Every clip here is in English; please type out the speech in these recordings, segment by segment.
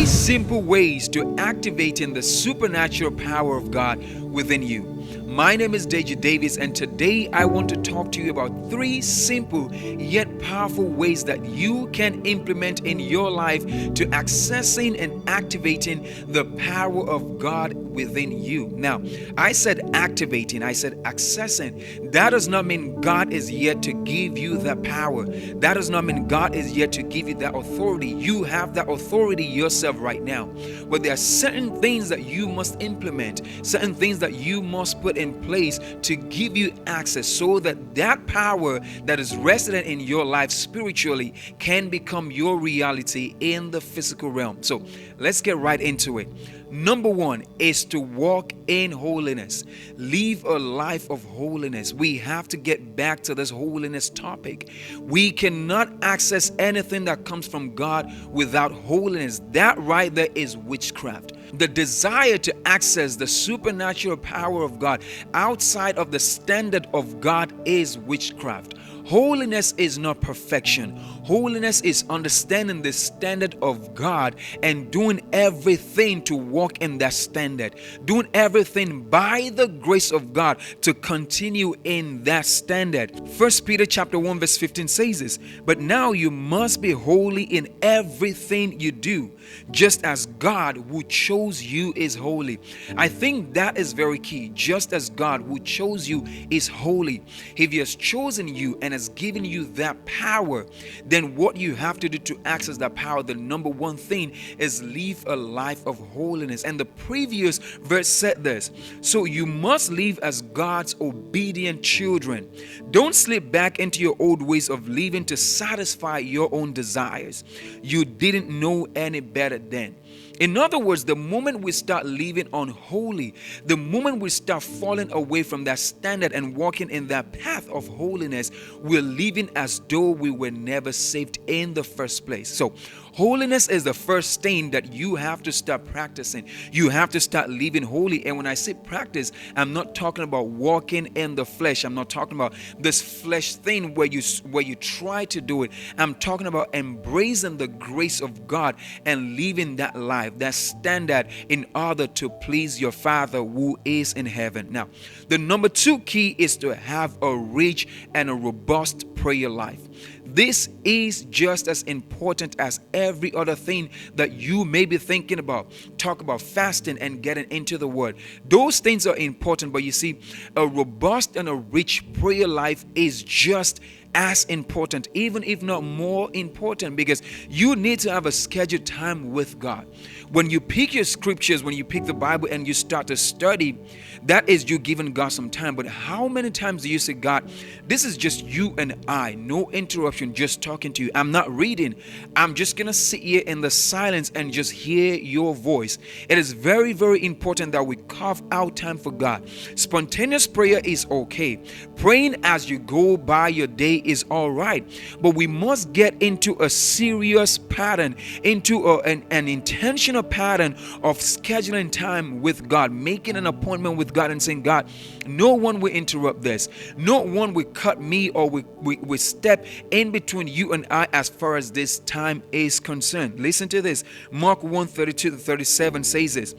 simple ways to activating the supernatural power of God within you. My name is Deji Davis, and today I want to talk to you about 3 simple yet powerful ways that you can implement in your life to accessing and activating the power of God within you. Now, I said activating, I said accessing. That does not mean God is yet to give you that power. That does not mean God is yet to give you that authority. You have that authority yourself right now. But there are certain things that you must implement, certain things that you must put in place to give you access so that that power that is resident in your life spiritually can become your reality in the physical realm. So let's get right into it. Number 1 is to walk in holiness. Live a life of holiness. We have to get back to this holiness topic. We cannot access anything that comes from God without holiness. That right there is witchcraft. The desire to access the supernatural power of God outside of the standard of God is witchcraft. Holiness is not perfection. Holiness is understanding the standard of God and doing everything to walk in that standard. Doing everything by the grace of God to continue in that standard. 1 Peter chapter 1 verse 15 says this, "But now you must be holy in everything you do, just as God who chose you is holy." I think that is very key. Just as God who chose you is holy. If He has chosen you and has given you that power, then what you have to do to access that power, the number 1 thing is live a life of holiness. And the previous verse said this, so you must live as God's obedient children. Don't slip back into your old ways of living to satisfy your own desires. You didn't know any better then. In other words, the moment we start living unholy, the moment we start falling away from that standard and walking in that path of holiness, we're living as though we were never saved in the first place. So, holiness is the first thing that you have to start practicing. You have to start living holy. And when I say practice, I'm not talking about walking in the flesh. I'm not talking about this flesh thing where you try to do it. I'm talking about embracing the grace of God and living that life, that standard, in order to please your Father who is in heaven. Now, the number 2 key is to have a rich and a robust prayer life. This is just as important as every other thing that you may be thinking about. Talk about fasting and getting into the Word. Those things are important, but you see, a robust and a rich prayer life is just as important, even if not more important, because you need to have a scheduled time with God. When you pick your scriptures, when you pick the Bible and you start to study, that is you giving God some time. But how many times do you say, God, this is just you and I, no interruption, just talking to you. I'm not reading. I'm just going to sit here in the silence and just hear your voice. It is very, very important that we carve out time for God. Spontaneous prayer is okay. Praying as you go by your day is all right, but we must get into a serious pattern, into an intentional pattern of scheduling time with God, making an appointment with God and saying, God, no one will interrupt this. No one will cut me or we step in between you and I as far as this time is concerned. Listen to this. Mark 1:32-37 says this.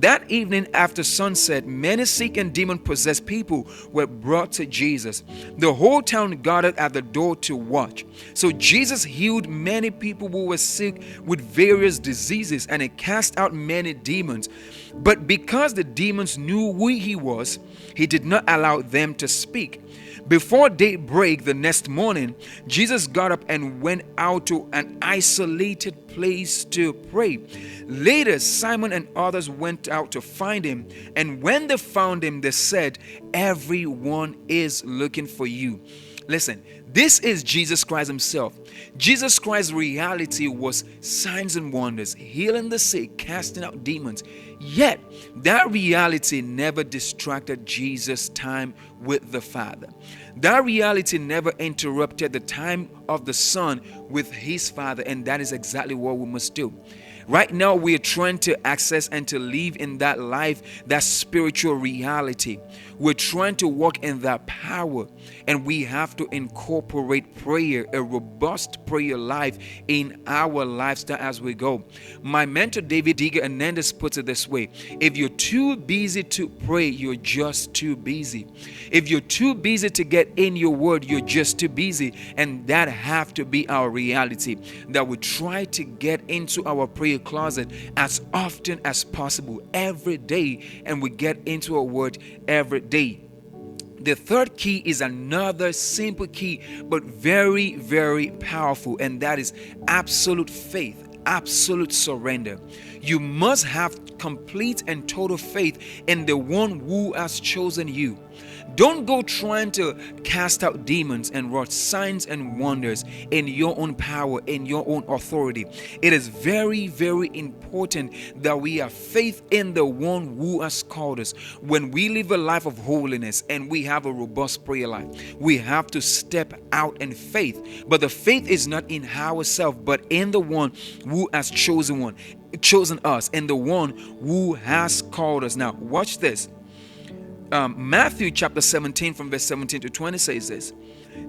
That evening after sunset, many sick and demon-possessed people were brought to Jesus. The whole town gathered at the door to watch. So Jesus healed many people who were sick with various diseases, and He cast out many demons. But because the demons knew who He was, He did not allow them to speak. Before daybreak the next morning, Jesus got up and went out to an isolated place to pray. Later, Simon and others went out to find Him, and when they found Him, they said, "Everyone is looking for you." Listen, this is Jesus Christ Himself. Jesus Christ's reality was signs and wonders, healing the sick, casting out demons. Yet, that reality never distracted Jesus' time with the Father. That reality never interrupted the time of the Son with His Father, and that is exactly what we must do. Right now, we are trying to access and to live in that life, that spiritual reality. We're trying to walk in that power, and we have to incorporate prayer, a robust prayer life in our lifestyle as we go. My mentor, David Diga Hernandez, puts it this way: if you're too busy to pray, you're just too busy. If you're too busy to get in your word, you're just too busy. And that have to be our reality, that we try to get into our prayer closet as often as possible every day, and we get into our word every day. The third key is another simple key, but very, very powerful, and that is absolute faith, absolute surrender. You must have complete and total faith in the one who has chosen you. Don't go trying to cast out demons and wrought signs and wonders in your own power, in your own authority. It is very, very important that we have faith in the one who has called us. When we live a life of holiness and we have a robust prayer life, we have to step out in faith. But the faith is not in ourselves, but in the one who has chosen us, and the one who has called us. Now, watch this. Matthew chapter 17 from verse 17 to 20 says this: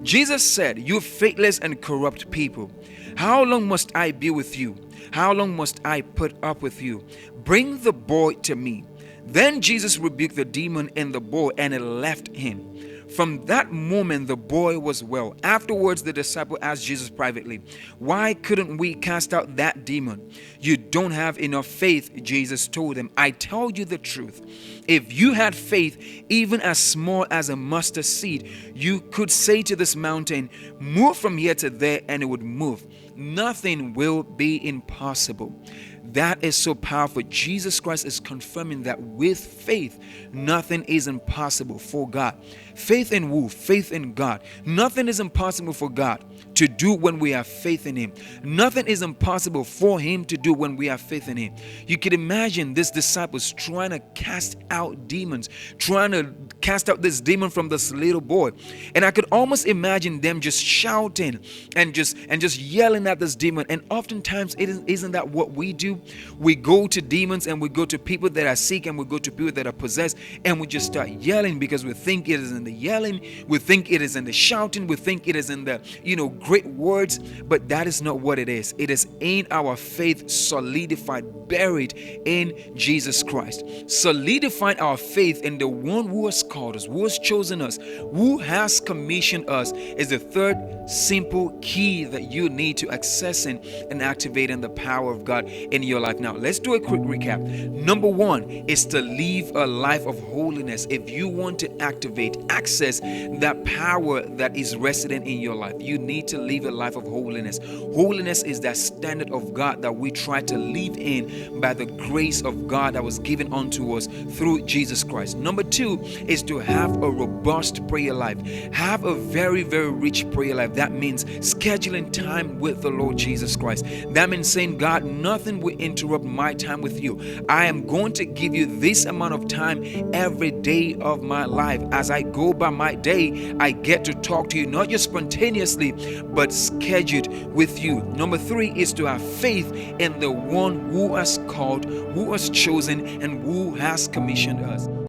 Jesus said, "You faithless and corrupt people, how long must I be with you? How long must I put up with you? Bring the boy to me." Then Jesus rebuked the demon in the boy, and it left him. From that moment, the boy was well. Afterwards, the disciple asked Jesus privately, "Why couldn't we cast out that demon?" "You don't have enough faith," Jesus told him. "I tell you the truth. If you had faith, even as small as a mustard seed, you could say to this mountain, 'Move from here to there,' and it would move. Nothing will be impossible." That is so powerful. Jesus Christ is confirming that with faith, nothing is impossible for God. Faith in who? Faith in God. Nothing is impossible for God to do when we have faith in Him. Nothing is impossible for Him to do when we have faith in Him. You can imagine these disciples trying to cast out demons, trying to cast out this demon from this little boy. And I could almost imagine them just shouting and just yelling at this demon. And oftentimes, isn't that what we do? We go to demons, and we go to people that are sick, and we go to people that are possessed, and we just start yelling because we think it is in the yelling, we think it is in the shouting, we think it is in the great words, but that is not what it is. It is in our faith solidified, buried in Jesus Christ. Solidifying our faith in the one who has called us, who has chosen us, who has commissioned us is the third simple key that you need to accessing and activating the power of God in your life. Now, let's do a quick recap. Number one is to live a life of holiness. If you want to activate, access that power that is resident in your life, you need to live a life of holiness. Holiness is that standard of God that we try to live in by the grace of God that was given unto us through Jesus Christ. Number two is to have a robust prayer life. Have a very, very rich prayer life. That means scheduling time with the Lord Jesus Christ. That means saying, "God, nothing will interrupt my time with you. I am going to give you this amount of time every day of my life. As I go by my day, I get to talk to you, not just spontaneously, but scheduled with you." Number three is to have faith in the one who has called, who has chosen, and who has commissioned us.